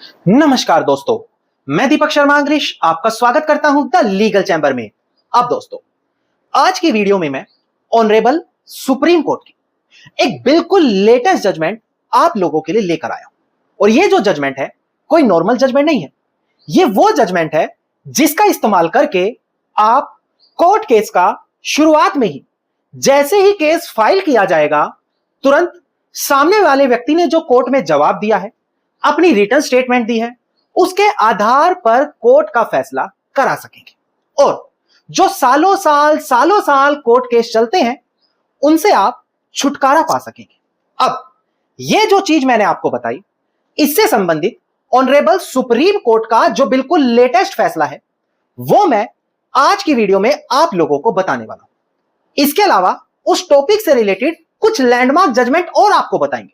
नमस्कार दोस्तों, मैं दीपक शर्मा अंग्रेश आपका स्वागत करता हूं द लीगल चैंबर में। अब दोस्तों, आज की वीडियो में मैं ऑनरेबल सुप्रीम कोर्ट की एक बिल्कुल लेटेस्ट जजमेंट आप लोगों के लिए लेकर आया हूं। और ये जो जजमेंट है कोई नॉर्मल जजमेंट नहीं है, ये वो जजमेंट है जिसका इस्तेमाल करके आप कोर्ट केस का शुरुआत में ही, जैसे ही केस फाइल किया जाएगा, तुरंत सामने वाले व्यक्ति ने जो कोर्ट में जवाब दिया है, अपनी रिटर्न स्टेटमेंट दी है, उसके आधार पर कोर्ट का फैसला करा सकेंगे। और जो सालों साल कोर्ट केस चलते हैं, उनसे आप छुटकारा पा सकेंगे। अब ये जो चीज मैंने आपको बताई, इससे संबंधित ऑनरेबल सुप्रीम कोर्ट का जो बिल्कुल लेटेस्ट फैसला है, वो मैं आज की वीडियो में आप लोगों को बताने वाला हूं। इसके अलावा उस टॉपिक से रिलेटेड कुछ लैंडमार्क जजमेंट और आपको बताएंगे,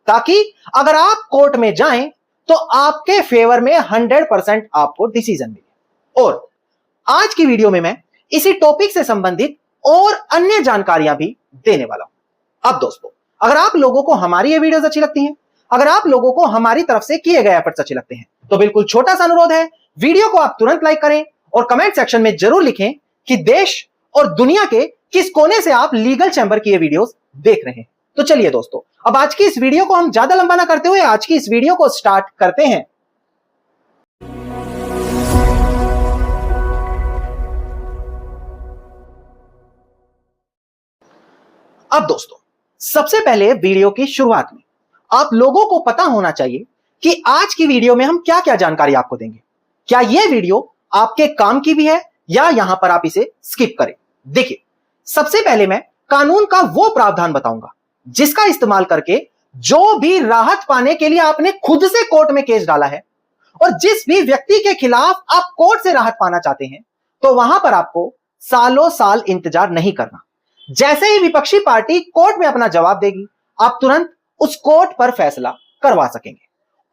ताकि अगर आप कोर्ट में जाएं तो आपके फेवर में 100% आपको डिसीजन मिले। और आज की वीडियो में मैं इसी टॉपिक से संबंधित और अन्य जानकारियां भी देने वाला हूं। अब दोस्तों, अगर आप लोगों को हमारी ये वीडियोस अच्छी लगती हैं, अगर आप लोगों को हमारी तरफ से किए गए एफर्ट्स अच्छे लगते हैं, तो बिल्कुल छोटा सा अनुरोध है, वीडियो को आप तुरंत लाइक करें और कमेंट सेक्शन में जरूर लिखें कि देश और दुनिया के किस कोने से आप लीगल चैंबर की ये वीडियोस देख रहे हैं। तो चलिए दोस्तों, अब आज की इस वीडियो को हम ज्यादा लंबा ना करते हुए आज की इस वीडियो को स्टार्ट करते हैं। अब दोस्तों, सबसे पहले वीडियो की शुरुआत में आप लोगों को पता होना चाहिए कि आज की वीडियो में हम क्या क्या जानकारी आपको देंगे। क्या यह वीडियो आपके काम की भी है या यहां पर आप इसे स्किप करें। देखिए, सबसे पहले मैं कानून का वो प्रावधान बताऊंगा जिसका इस्तेमाल करके जो भी राहत पाने के लिए आपने खुद से कोर्ट में केस डाला है, और जिस भी व्यक्ति के खिलाफ आप कोर्ट से राहत पाना चाहते हैं, तो वहां पर आपको सालों साल इंतजार नहीं करना। जैसे ही विपक्षी पार्टी कोर्ट में अपना जवाब देगी, आप तुरंत उस कोर्ट पर फैसला करवा सकेंगे।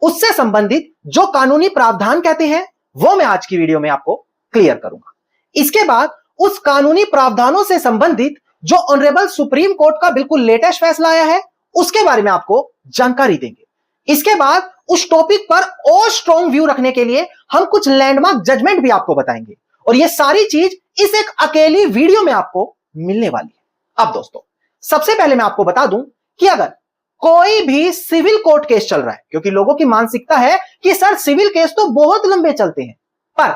उससे संबंधित जो कानूनी प्रावधान कहते हैं, वो मैं आज की वीडियो में आपको क्लियर करूंगा। इसके बाद उस कानूनी प्रावधानों से संबंधित जो ऑनरेबल सुप्रीम कोर्ट का बिल्कुल लेटेस्ट फैसला आया है, उसके बारे में आपको जानकारी देंगे। इसके बाद उस टॉपिक पर और स्ट्रॉन्ग व्यू रखने के लिए हम कुछ लैंडमार्क जजमेंट भी आपको बताएंगे, और यह सारी चीज इस एक अकेली वीडियो में आपको मिलने वाली है। अब दोस्तों, सबसे पहले मैं आपको बता दूं कि अगर कोई भी सिविल कोर्ट केस चल रहा है, क्योंकि लोगों की मानसिकता है कि सर सिविल केस तो बहुत लंबे चलते हैं, पर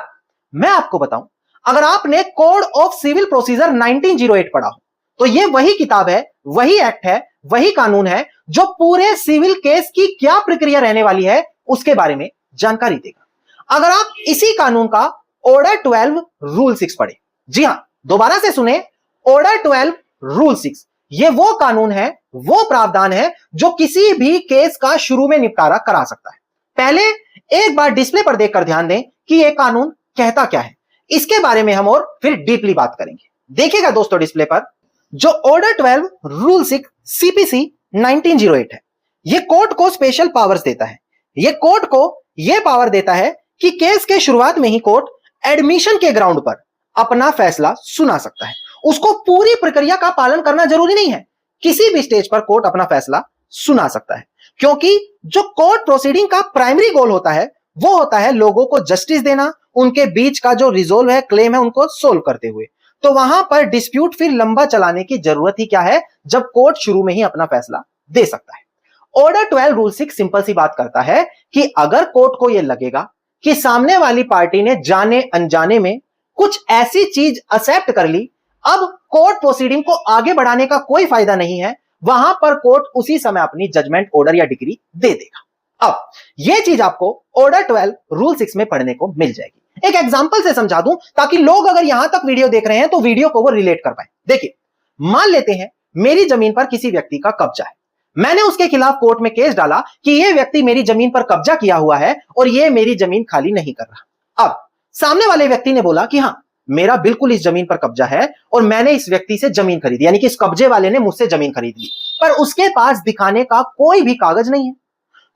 मैं आपको बताऊं, अगर आपने कोड ऑफ सिविल प्रोसीजर 1908 पढ़ा हो, तो यह वही किताब है, वही एक्ट है, वही कानून है जो पूरे सिविल केस की क्या प्रक्रिया रहने वाली है उसके बारे में जानकारी देगा। अगर आप इसी कानून का ऑर्डर 12 रूल 6 पढ़े, जी हां, दोबारा से सुने, ऑर्डर 12 रूल 6, यह वो कानून है, वो प्रावधान है जो किसी भी केस का शुरू में निपटारा करा सकता है। पहले एक बार डिस्प्ले पर देखकर ध्यान दें कि यह कानून कहता क्या है, इसके बारे में हम और फिर डीपली बात करेंगे। देखिएगा दोस्तों, डिस्प्ले पर जो ऑर्डर 12 रूल 6 सीपीसी 1908 है, यह कोर्ट को स्पेशल पावर्स देता है। यह कोर्ट को यह पावर देता है कि केस के शुरुआत में ही कोर्ट एडमिशन के ग्राउंड पर अपना फैसला सुना सकता है। उसको पूरी प्रक्रिया का पालन करना जरूरी नहीं है, किसी भी स्टेज पर कोर्ट अपना फैसला सुना सकता है, क्योंकि जो कोर्ट प्रोसीडिंग का प्राइमरी गोल होता है, वो होता है लोगों को जस्टिस देना, उनके बीच का जो रिजोल्व है, क्लेम है, उनको सोल्व करते हुए। तो वहां पर डिस्प्यूट फिर लंबा चलाने की जरूरत ही क्या है, जब कोर्ट शुरू में ही अपना फैसला दे सकता है। ऑर्डर 12 रूल 6 सिंपल सी बात करता है कि अगर कोर्ट को यह लगेगा कि सामने वाली पार्टी ने जाने अनजाने में कुछ ऐसी चीज एक्सेप्ट कर ली, अब कोर्ट प्रोसीडिंग को आगे बढ़ाने का कोई फायदा नहीं है, वहां पर कोर्ट उसी समय अपनी जजमेंट, ऑर्डर या डिग्री दे देगा। अब यह चीज आपको ऑर्डर 12 रूल 6 में पढ़ने को मिल जाएगी। एक एग्जांपल से समझा दूं, ताकि लोग अगर यहां तक वीडियो देख रहे हैं तो वीडियो को वो रिलेट कर पाए। देखिए, मान लेते हैं मेरी जमीन पर किसी व्यक्ति का कब्जा है, मैंने उसके खिलाफ कोर्ट में केस डाला कि यह व्यक्ति मेरी जमीन पर कब्जा किया हुआ है और यह मेरी जमीन खाली नहीं कर रहा। अब सामने वाले व्यक्ति ने बोला कि हां, मेरा बिल्कुल इस जमीन पर कब्जा है और मैंने इस व्यक्ति से जमीन खरीदी, यानी कि इस कब्जे वाले ने मुझसे जमीन खरीद ली, पर उसके पास दिखाने का कोई भी कागज नहीं है।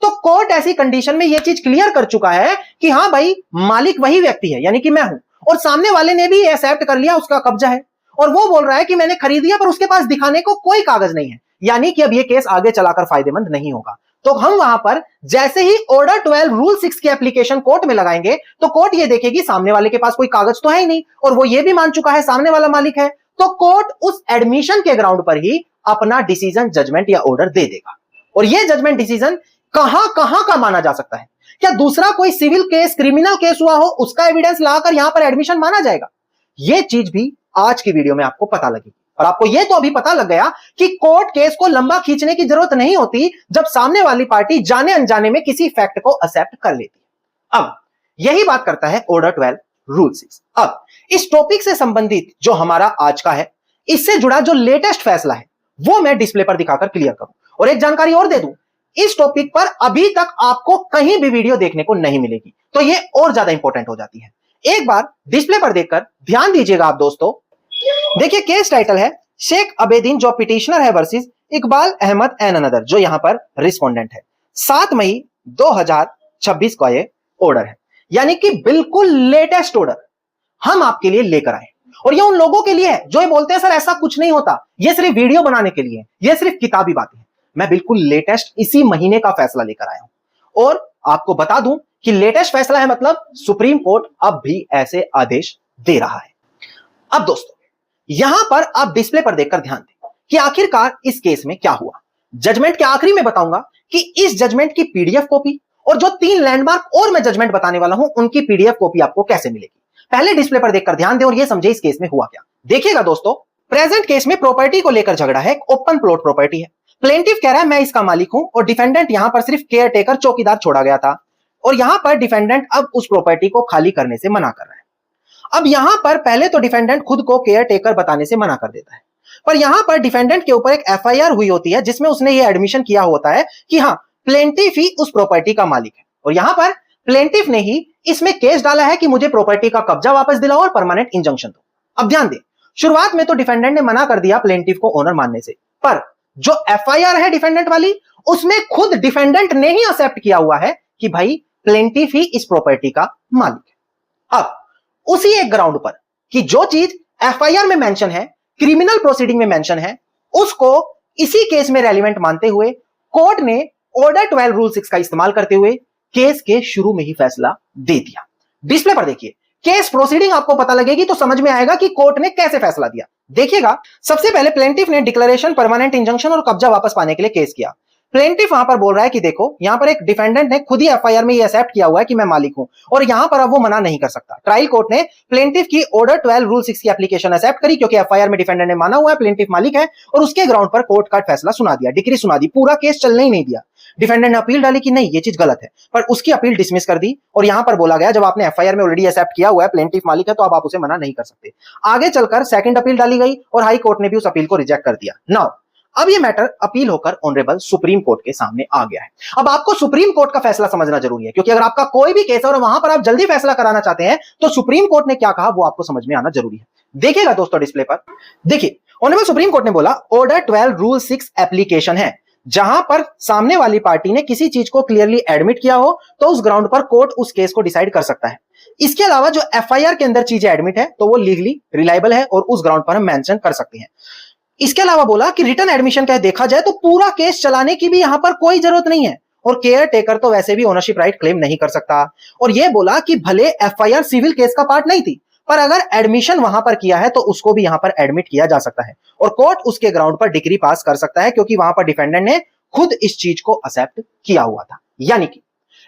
तो कोर्ट ऐसी कंडीशन में यह चीज क्लियर कर चुका है कि हां भाई, मालिक वही व्यक्ति है, यानी कि मैं हूं, और सामने वाले ने भी एक्सेप्ट कर लिया उसका कब्जा है, और वो बोल रहा है कि मैंने खरीद लिया पर उसके पास दिखाने को कोई कागज नहीं है, यानी कि अब यह केस आगे चलाकर फायदेमंद नहीं होगा। तो हम वहां पर जैसे ही ऑर्डर 12 रूल 6 की एप्लीकेशन कोर्ट में लगाएंगे तो कोर्ट ये देखेगी सामने वाले के पास कोई कागज तो है ही नहीं और वो ये भी मान चुका है सामने वाला मालिक है, तो कोर्ट उस एडमिशन के ग्राउंड पर ही अपना डिसीजन, जजमेंट या ऑर्डर दे देगा। और ये जजमेंट डिसीजन कहां कहां का माना जा सकता है? क्या दूसरा कोई सिविल केस, क्रिमिनल केस हुआ हो उसका एविडेंस लाकर यहां पर एडमिशन माना जाएगा? यह चीज भी आज की वीडियो में आपको पता लगेगी। और आपको यह तो अभी पता लग गया कि कोर्ट केस को लंबा खींचने की जरूरत नहीं होती जब सामने वाली पार्टी जाने अनजाने में किसी फैक्ट को एक्सेप्ट कर लेती है। अब यही बात करता है ऑर्डर 12 रूल 6। अब इस टॉपिक से संबंधित जो हमारा आज का है, इससे जुड़ा जो लेटेस्ट फैसला है वो मैं डिस्प्ले पर दिखाकर क्लियर करूं। और एक जानकारी और दे दूं, इस टॉपिक पर अभी तक आपको कहीं भी वीडियो देखने को नहीं मिलेगी, तो ये और ज्यादा इंपॉर्टेंट हो जाती है। एक बार डिस्प्ले पर देखकर ध्यान दीजिएगा आप दोस्तों। देखिए केस टाइटल है शेख अबेदीन जो पिटिशनर है versus Iqbal Ahmed and another जो यहां पर रिस्पोंडेंट है। 7 मई 2026 का ये ऑर्डर है, यानी कि बिल्कुल लेटेस्ट ऑर्डर हम आपके लिए लेकर आए। और ये उन लोगों के लिए है जो ये बोलते हैं सर ऐसा कुछ नहीं होता, ये सिर्फ वीडियो बनाने के लिए है, ये सिर्फ किताबी बातें हैं। मैं बिल्कुल लेटेस्ट इसी महीने का फैसला लेकर आया हूं और आपको बता दूं कि लेटेस्ट फैसला है मतलब सुप्रीम कोर्ट अब भी ऐसे आदेश दे रहा है। अब दोस्तों यहां पर आप डिस्प्ले पर देखकर ध्यान दें कि आखिरकार इस केस में क्या हुआ। जजमेंट के आखिरी में बताऊंगा कि इस जजमेंट की पीडीएफ कॉपी और जो 3 लैंडमार्क और मैं जजमेंट बताने वाला हूं उनकी पीडीएफ कॉपी आपको कैसे मिलेगी। पहले डिस्प्ले पर देखकर ध्यान दें और यह समझे इस केस में हुआ क्या। देखिएगा दोस्तों, प्रेजेंट केस में प्रॉपर्टी को लेकर झगड़ा है, एक ओपन प्लॉट प्रॉपर्टी है। प्लेंटिफ कह रहा है मैं इसका मालिक हूं और डिफेंडेंट यहां पर सिर्फ केयर टेकर, चौकीदार छोड़ा गया था और यहां पर डिफेंडेंट अब उस प्रॉपर्टी को खाली करने से मना कर रहा है। अब यहां पर पहले तो डिफेंडेंट खुद को केयर टेकर बताने से मना कर देता है, पर यहां पर डिफेंडेंट के ऊपर एक एफआईआर हुई होती है जिसमें उसने ये एडमिशन किया होता है कि हां प्लेंटिफ ही उस प्रॉपर्टी का मालिक है। और यहां पर प्लेंटिफ ने ही इसमें केस डाला है कि मुझे प्रॉपर्टी का कब्जा वापस दिलाओ और परमानेंट इंजंक्शन दो। अब ध्यान दें, शुरुआत में तो डिफेंडेंट ने मना कर दिया प्लेंटिफ को ओनर मानने से, पर जो एफआईआर है डिफेंडेंट वाली उसमें खुद डिफेंडेंट ने ही एक्सेप्ट किया हुआ है कि भाई प्लेंटिफ ही इस प्रॉपर्टी का मालिक है। अब उसी एक ग्राउंड पर कि जो चीज एफआईआर में मेंशन है, क्रिमिनल प्रोसीडिंग में मेंशन है, उसको इसी केस में रेलेवेंट मानते हुए कोर्ट ने ऑर्डर 12 रूल 6 का इस्तेमाल करते हुए केस के शुरू में ही फैसला दे दिया। डिस्प्ले पर देखिए, केस प्रोसीडिंग आपको पता लगेगी तो समझ में आएगा कि कोर्ट ने कैसे फैसला दिया। देखिएगा, सबसे पहले प्लेंटिफ ने डिक्लेरेशन, परमानेंट इंजंक्शन और कब्जा वापस पाने के लिए केस किया। प्लेंटिफ वहां पर बोल रहा है कि देखो यहां पर एक डिफेंडेंट ने खुद ही एफआईआर में ये एक्सेप्ट किया हुआ है कि मैं मालिक हूं और यहां पर अब वो मना नहीं कर सकता। ट्रायल कोर्ट ने प्लेंटिफ की ऑर्डर 12 रूल 6 की एप्लीकेशन एक्सेप्ट करी क्योंकि एफआईआर में डिफेंडेंट ने माना हुआ है प्लेंटिफ मालिक है और उसके ग्राउंड पर कोर्ट का फैसला सुना दिया, डिक्री सुना दी, पूरा केस चलने ही नहीं दिया। डिफेंडेंट ने अपील डाली कि नहीं ये चीज गलत है, पर उसकी अपील डिसमिस कर दी और यहां पर बोला गया जब आपने एफआईआर में ऑलरेडी एक्सेप्ट किया हुआ है प्लेंटिफ मालिक है तो अब आप उसे मना नहीं कर सकते। आगे चलकर सेकंड अपील डाली गई और हाई कोर्ट ने भी उस अपील को रिजेक्ट कर दिया। नाउ अब ये मैटर अपील होकर ऑनरेबल सुप्रीम कोर्ट के सामने आ गया है। अब आपको सुप्रीम कोर्ट का फैसला समझना जरूरी है क्योंकि अगर आपका कोई भी केस है और वहां पर आप जल्दी फैसला कराना चाहते हैं तो सुप्रीम कोर्ट ने क्या कहा वो आपको समझ में आना जरूरी है। देखिएगा दोस्तों डिस्प्ले पर, देखिए ऑनरेबल सुप्रीम कोर्ट ने बोला ऑर्डर 12 रूल 6 एप्लीकेशन है, जहां पर सामने वाली पार्टी ने किसी चीज को क्लियरली एडमिट किया हो तो उस ग्राउंड पर कोर्ट उस केस को डिसाइड कर सकता है। इसके अलावा जो एफआईआर के अंदर चीजें एडमिट है तो वो लीगली रिलायबल है और उस ग्राउंड पर हम मेंशन कर सकते हैं। इसके अलावा बोला कि रिटर्न एडमिशन का देखा जाए तो पूरा केस चलाने की भी यहां पर कोई जरूरत नहीं है और केयर टेकर तो वैसे भी ओनरशिप राइट क्लेम नहीं कर सकता। और यह बोला कि भले एफआईआर सिविल केस का पार्ट नहीं थी पर अगर एडमिशन वहां पर किया है तो उसको भी यहां पर एडमिट किया जा सकता है और कोर्ट उसके ग्राउंड पर डिग्री पास कर सकता है क्योंकि वहां पर डिफेंडेंट ने खुद इस चीज को एक्सेप्ट किया हुआ था। यानी कि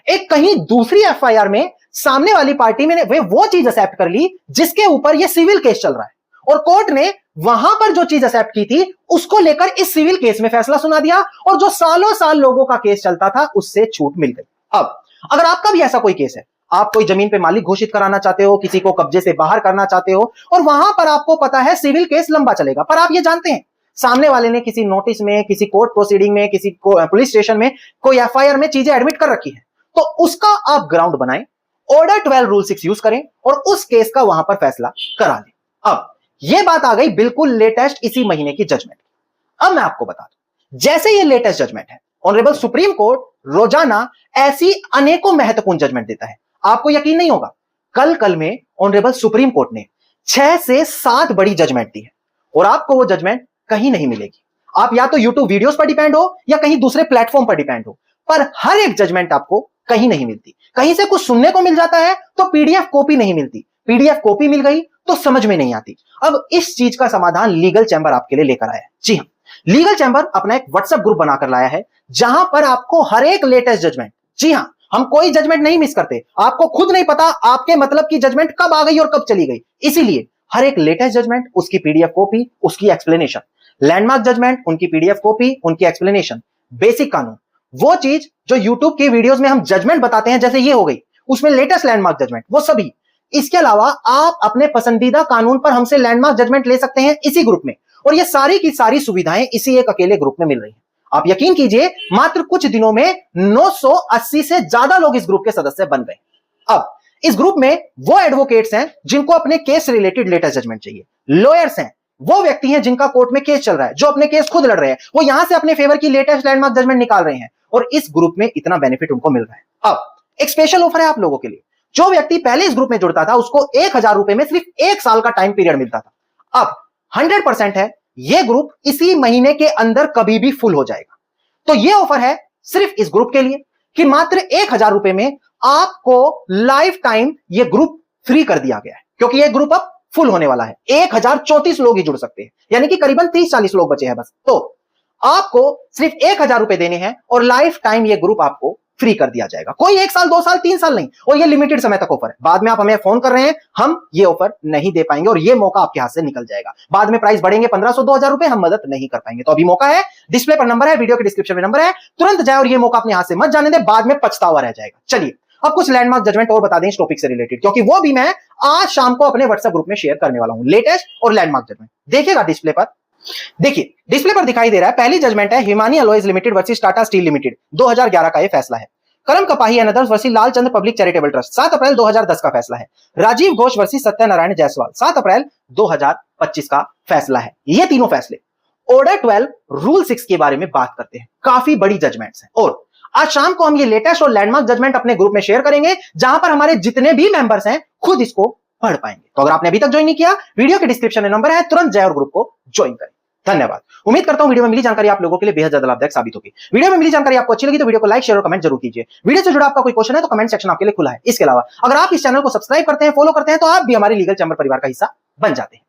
एक कहीं दूसरी एफआईआर में सामने वाली पार्टी में वो चीज एक्सेप्ट कर ली जिसके ऊपर यह सिविल केस चल रहा है और कोर्ट ने वहां पर जो चीज एक्सेप्ट की थी उसको लेकर इस सिविल केस में फैसला सुना दिया और जो सालों साल लोगों का केस चलता था उससे छूट मिल गई। अब अगर आपका भी ऐसा कोई केस है, आप कोई जमीन पे मालिक घोषित कराना चाहते हो, किसी को कब्जे से बाहर करना चाहते हो और वहां पर आपको पता है सिविल केस लंबा चलेगा, पर आप ये जानते हैं सामने वाले ने किसी नोटिस में, किसी कोर्ट प्रोसीडिंग में, किसी पुलिस स्टेशन में कोई एफआईआर में चीजें एडमिट कर रखी है, तो उसका आप ग्राउंड बनाएं, ऑर्डर 12 रूल 6 यूज करें और उस केस का वहां पर फैसला करा लें। अब यह बात आ गई बिल्कुल लेटेस्ट इसी महीने की जजमेंट। अब मैं आपको बता दूं, जैसे ये लेटेस्ट जजमेंट है, ऑनरेबल सुप्रीम कोर्ट रोजाना ऐसी अनेकों महत्वपूर्ण जजमेंट देता है। आपको यकीन नहीं होगा, कल में ऑनरेबल सुप्रीम कोर्ट ने 6 से 7 बड़ी जजमेंट दी है और आपको वो जजमेंट कहीं नहीं मिलेगी। आप या तो यूट्यूब वीडियोस पर डिपेंड हो या कहीं दूसरे प्लेटफॉर्म पर डिपेंड हो, पर हर एक जजमेंट आपको कहीं नहीं मिलती। कहीं से कुछ सुनने को मिल जाता है तो पीडीएफ कॉपी नहीं मिलती, पीडीएफ कॉपी मिल गई तो समझ में नहीं आती। अब इस चीज का समाधान लीगल चैंबर आपके लिए लेकर आया है। जी हां, लीगल चैंबर अपना एक व्हाट्सएप ग्रुप बनाकर लाया है जहां पर आपको हर एक लेटेस्ट जजमेंट, जी हां, हम कोई जजमेंट नहीं मिस करते। आपको खुद नहीं पता आपके मतलब की जजमेंट कब आ गई और कब चली गई, इसीलिए हर एक लेटेस्ट जजमेंट, उसकी पीडीएफ कॉपी, उसकी एक्सप्लेनेशन, लैंडमार्क जजमेंट, उनकी पीडीएफ कॉपी, उनकी एक्सप्लेनेशन, बेसिक कानून, वो चीज जो यूट्यूब के वीडियोस में हम जजमेंट बताते हैं, जैसे ये हो गई, उसमें लेटेस्ट लैंडमार्क जजमेंट, वो सभी। इसके अलावा आप अपने पसंदीदा कानून पर हमसे लैंडमार्क जजमेंट ले सकते हैं इसी ग्रुप में, और ये सारी की सारी सुविधाएं इसी एक अकेले ग्रुप में मिल रही हैं। आप यकीन कीजिए, मात्र कुछ दिनों में 980 से ज्यादा लोग इस ग्रुप के सदस्य बन गए। अब इस ग्रुप में वो एडवोकेट्स हैं जिनको अपने केस रिलेटेड लेटेस्ट जजमेंट चाहिए, लॉयर्स हैं, वो व्यक्ति हैं जिनका कोर्ट में केस चल रहा है, जो अपने केस खुद लड़ रहे हैं, वो यहां से अपने फेवर की लेटेस्ट लैंडमार्क जजमेंट निकाल रहे हैं, और इस ग्रुप में इतना बेनिफिट उनको मिल रहा है। अब एक स्पेशल ऑफर है आप लोगों के लिए। जो व्यक्ति पहले इस ग्रुप में जुड़ता था उसको 1000 रुपए में सिर्फ 1 साल का टाइम पीरियड मिलता था। अब 100% है, यह ग्रुप इसी महीने के अंदर कभी भी फुल हो जाएगा। तो यह ऑफर है सिर्फ इस ग्रुप के लिए कि मात्र 1000 रुपए में आपको लाइफ टाइम यह ग्रुप फ्री कर दिया गया है, क्योंकि यह ग्रुप अब फुल होने वाला है। 1034 लोग ही जुड़ सकते हैं, यानी कि करीबन 30-40 लोग बचे हैं बस। तो आपको सिर्फ 1000 रुपए देने हैं और लाइफ टाइम यह ग्रुप आपको फ्री कर दिया जाएगा। कोई 1 साल, 2 साल, 3 साल नहीं, और ये लिमिटेड समय तक ऑफर है। बाद में आप हमें फोन कर रहे हैं, हम ये ऑफर नहीं दे पाएंगे और ये मौका आपके हाथ से निकल जाएगा। बाद में प्राइस बढ़ेंगे 1500-2000 रुपए, हम मदद नहीं कर पाएंगे। तो अभी मौका है, डिस्प्ले पर नंबर है, वीडियो के डिस्क्रिप्शन में नंबर है, तुरंत जाए और ये मौका अपने हाथ से मत जाने दे, बाद में पछतावा रह जाएगा। चलिए अब कुछ लैंडमार्क जजमेंट और बता दें इस टॉपिक से रिलेटेड, क्योंकि वो भी मैं आज शाम को अपने व्हाट्सएप ग्रुप में शेयर करने वाला हूं, लेटेस्ट और लैंडमार्क जजमेंट। देखिएगा डिस्प्ले पर, देखिए डिस्प्ले पर दिखाई दे रहा है। पहली जजमेंट है Himani alloys limited versus Tata steel limited, 2011 का यह फैसला है। Karam Kapahi and others versus Lalchand public charitable trust, 7 अप्रैल 2010 का फैसला है। राजीव घोष वर्सेस सत्यनारायण जायसवाल, 7 अप्रैल 2025 का फैसला है। ये तीनों फैसले ऑर्डर 12 रूल 6 के बारे में बात करते हैं। काफी बड़ी जजमेंट्स हैं, और आज शाम को हम ये लेटेस्ट और लैंडमार्क जजमेंट अपने ग्रुप में शेयर करेंगे, जहां पर हमारे जितने भी मेंबर्स हैं खुद इसको पढ़ पाएंगे। तो अगर आपने अभी तक ज्वाइन नहीं किया, वीडियो के डिस्क्रिप्शन में नंबर है, तुरंत जाए और ग्रुप को ज्वाइन करें। धन्यवाद। उम्मीद करता हूं वीडियो में मिली जानकारी आप लोगों के लिए बेहद ज्यादा लाभदायक साबित होगी। वीडियो में मिली जानकारी आपको अच्छी लगी तो वीडियो को लाइक, शेयर और कमेंट जरूर कीजिए। वीडियो से जुड़ा आपका कोई क्वेश्चन है तो कमेंट सेक्शन आपके लिए खुला है। इसके अलावा अगर आप इस चैनल को सब्सक्राइब करते हैं, फॉलो करते हैं, तो आप भी हमारे लीगल चैंबर परिवार का हिस्सा बन जाते हैं।